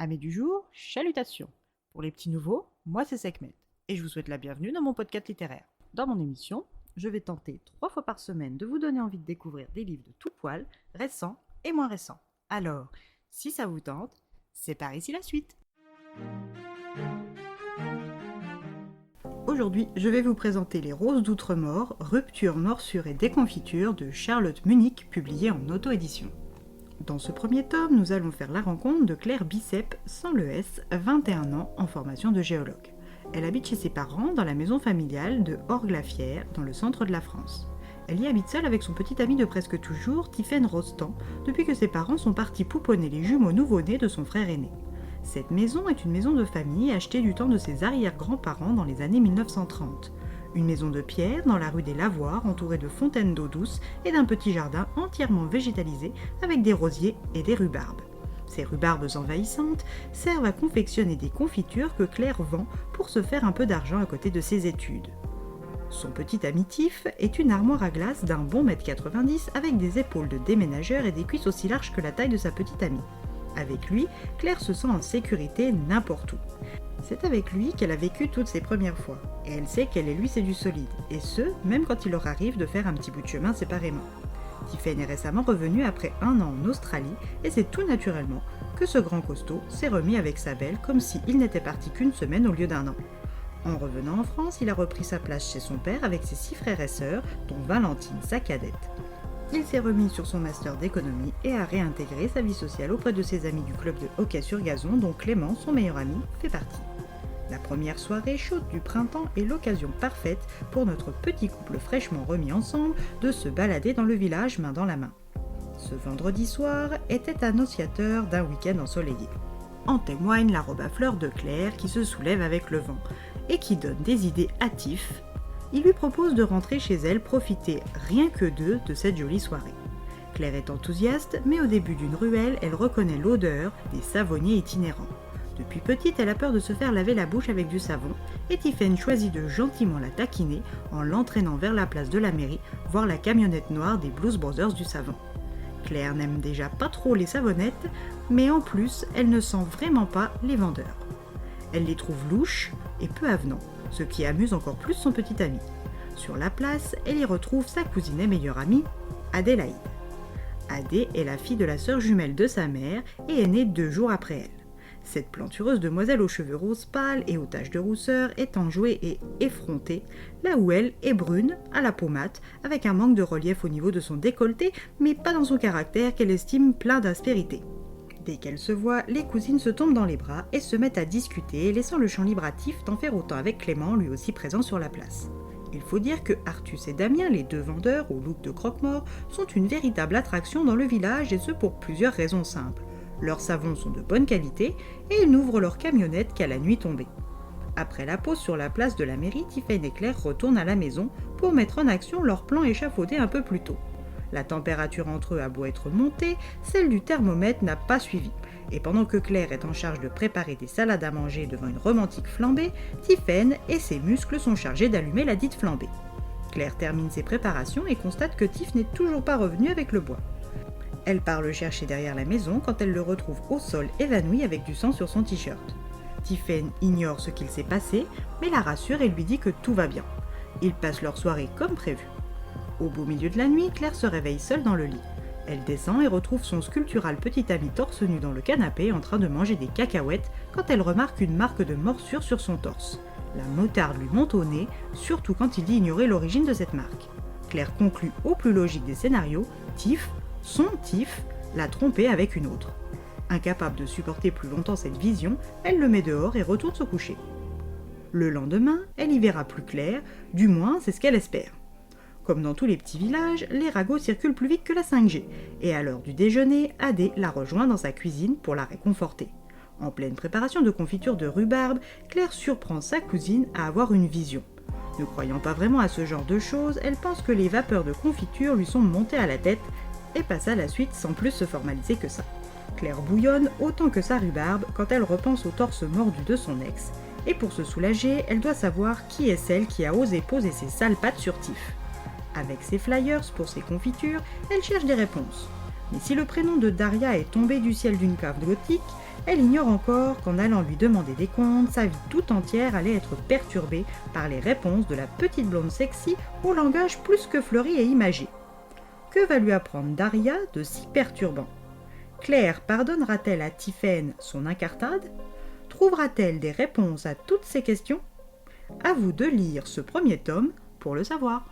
Amis du jour, chalutations. Pour les petits nouveaux, moi c'est Sekhmet et je vous souhaite la bienvenue dans mon podcast littéraire. Dans mon émission, je vais tenter 3 fois par semaine de vous donner envie de découvrir des livres de tout poil, récents et moins récents. Alors, si ça vous tente, c'est par ici la suite. Aujourd'hui, je vais vous présenter Les Roses d'Outremort, rupture, morsure et déconfiture de Charlotte Munich, publié en auto-édition. Dans ce premier tome, nous allons faire la rencontre de Claire Bicep, sans le S, 21 ans, en formation de géologue. Elle habite chez ses parents dans la maison familiale de Orglafière, dans le centre de la France. Elle y habite seule avec son petit ami de presque toujours, Tiffaine Rostand, depuis que ses parents sont partis pouponner les jumeaux nouveau-nés de son frère aîné. Cette maison est une maison de famille achetée du temps de ses arrière-grands-parents dans les années 1930. Une maison de pierre dans la rue des Lavoirs, entourée de fontaines d'eau douce et d'un petit jardin entièrement végétalisé avec des rosiers et des rhubarbes. Ces rhubarbes envahissantes servent à confectionner des confitures que Claire vend pour se faire un peu d'argent à côté de ses études. Son petit ami Tiff est une armoire à glace d'un bon 1,90 m avec des épaules de déménageur et des cuisses aussi larges que la taille de sa petite amie. Avec lui, Claire se sent en sécurité n'importe où. C'est avec lui qu'elle a vécu toutes ses premières fois, et elle sait qu'elle et lui c'est du solide, et ce, même quand il leur arrive de faire un petit bout de chemin séparément. Tiffaine est récemment revenu après 1 an en Australie, et c'est tout naturellement que ce grand costaud s'est remis avec sa belle comme s'il n'était parti qu'une semaine au lieu d'1 an. En revenant en France, il a repris sa place chez son père avec ses 6 frères et sœurs, dont Valentine, sa cadette. Il s'est remis sur son master d'économie et a réintégré sa vie sociale auprès de ses amis du club de hockey sur gazon dont Clément, son meilleur ami, fait partie. La première soirée chaude du printemps est l'occasion parfaite pour notre petit couple fraîchement remis ensemble de se balader dans le village main dans la main. Ce vendredi soir était annonciateur d'un week-end ensoleillé. En témoigne la robe à fleurs de Claire qui se soulève avec le vent et qui donne des idées à Tiff. Il lui propose de rentrer chez elle profiter rien que d'eux de cette jolie soirée. Claire est enthousiaste, mais au début d'une ruelle, elle reconnaît l'odeur des savonniers itinérants. Depuis petite, elle a peur de se faire laver la bouche avec du savon, et Tiffaine choisit de gentiment la taquiner en l'entraînant vers la place de la mairie, voir la camionnette noire des Blues Brothers du savon. Claire n'aime déjà pas trop les savonnettes, mais en plus, elle ne sent vraiment pas les vendeurs. Elle les trouve louches et peu avenants, ce qui amuse encore plus son petit ami. Sur la place, elle y retrouve sa cousine et meilleure amie, Adélaïde. Adé est la fille de la sœur jumelle de sa mère et est née 2 jours après elle. Cette plantureuse demoiselle aux cheveux roses pâles et aux taches de rousseur est enjouée et effrontée, là où elle est brune, à la peau mate, avec un manque de relief au niveau de son décolleté, mais pas dans son caractère qu'elle estime plein d'aspérité. Dès qu'elles se voient, les cousines se tombent dans les bras et se mettent à discuter, laissant le champ libre à Tiff d'en faire autant avec Clément, lui aussi présent sur la place. Il faut dire que Artus et Damien, les 2 vendeurs au look de croque-mort, sont une véritable attraction dans le village et ce pour plusieurs raisons simples. Leurs savons sont de bonne qualité et ils n'ouvrent leur camionnette qu'à la nuit tombée. Après la pause sur la place de la mairie, Tiffaine et Claire retournent à la maison pour mettre en action leur plan échafaudé un peu plus tôt. La température entre eux a beau être montée, celle du thermomètre n'a pas suivi. Et pendant que Claire est en charge de préparer des salades à manger devant une romantique flambée, Tiffaine et ses muscles sont chargés d'allumer la dite flambée. Claire termine ses préparations et constate que Tiff n'est toujours pas revenu avec le bois. Elle part le chercher derrière la maison quand elle le retrouve au sol évanoui avec du sang sur son t-shirt. Tiffaine ignore ce qu'il s'est passé, mais la rassure et lui dit que tout va bien. Ils passent leur soirée comme prévu. Au beau milieu de la nuit, Claire se réveille seule dans le lit. Elle descend et retrouve son sculptural petit ami torse nu dans le canapé en train de manger des cacahuètes quand elle remarque une marque de morsure sur son torse. La moutarde lui monte au nez, surtout quand il dit ignorer l'origine de cette marque. Claire conclut au plus logique des scénarios, son Tiff, l'a trompé avec une autre. Incapable de supporter plus longtemps cette vision, elle le met dehors et retourne se coucher. Le lendemain, elle y verra plus clair, du moins c'est ce qu'elle espère. Comme dans tous les petits villages, les ragots circulent plus vite que la 5G, et à l'heure du déjeuner, Adé la rejoint dans sa cuisine pour la réconforter. En pleine préparation de confiture de rhubarbe, Claire surprend sa cousine à avoir une vision. Ne croyant pas vraiment à ce genre de choses, elle pense que les vapeurs de confiture lui sont montées à la tête et passe à la suite sans plus se formaliser que ça. Claire bouillonne autant que sa rhubarbe quand elle repense au torse mordu de son ex, et pour se soulager, elle doit savoir qui est celle qui a osé poser ses sales pattes sur Tiff. Avec ses flyers pour ses confitures, elle cherche des réponses. Mais si le prénom de Daria est tombé du ciel d'une cave gothique, elle ignore encore qu'en allant lui demander des comptes, sa vie tout entière allait être perturbée par les réponses de la petite blonde sexy au langage plus que fleuri et imagé. Que va lui apprendre Daria de si perturbant ? Claire pardonnera-t-elle à Tiphaine son incartade ? Trouvera-t-elle des réponses à toutes ces questions ? À vous de lire ce premier tome pour le savoir.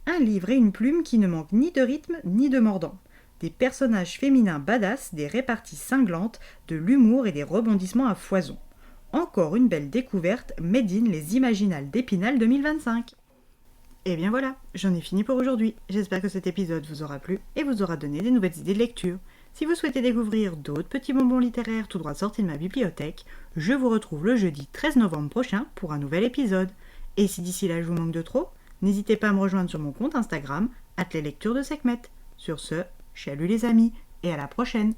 Un livre et une plume qui ne manquent ni de rythme ni de mordant. Des personnages féminins badass, des réparties cinglantes, de l'humour et des rebondissements à foison. Encore une belle découverte made in les Imaginales d'Épinal 2025. Et bien voilà, j'en ai fini pour aujourd'hui. J'espère que cet épisode vous aura plu et vous aura donné des nouvelles idées de lecture. Si vous souhaitez découvrir d'autres petits bonbons littéraires tout droit sortis de ma bibliothèque, je vous retrouve le jeudi 13 novembre prochain pour un nouvel épisode. Et si d'ici là je vous manque de trop, n'hésitez pas à me rejoindre sur mon compte Instagram, @leslecturesdeSekhmet. Sur ce, chalut les amis, et à la prochaine.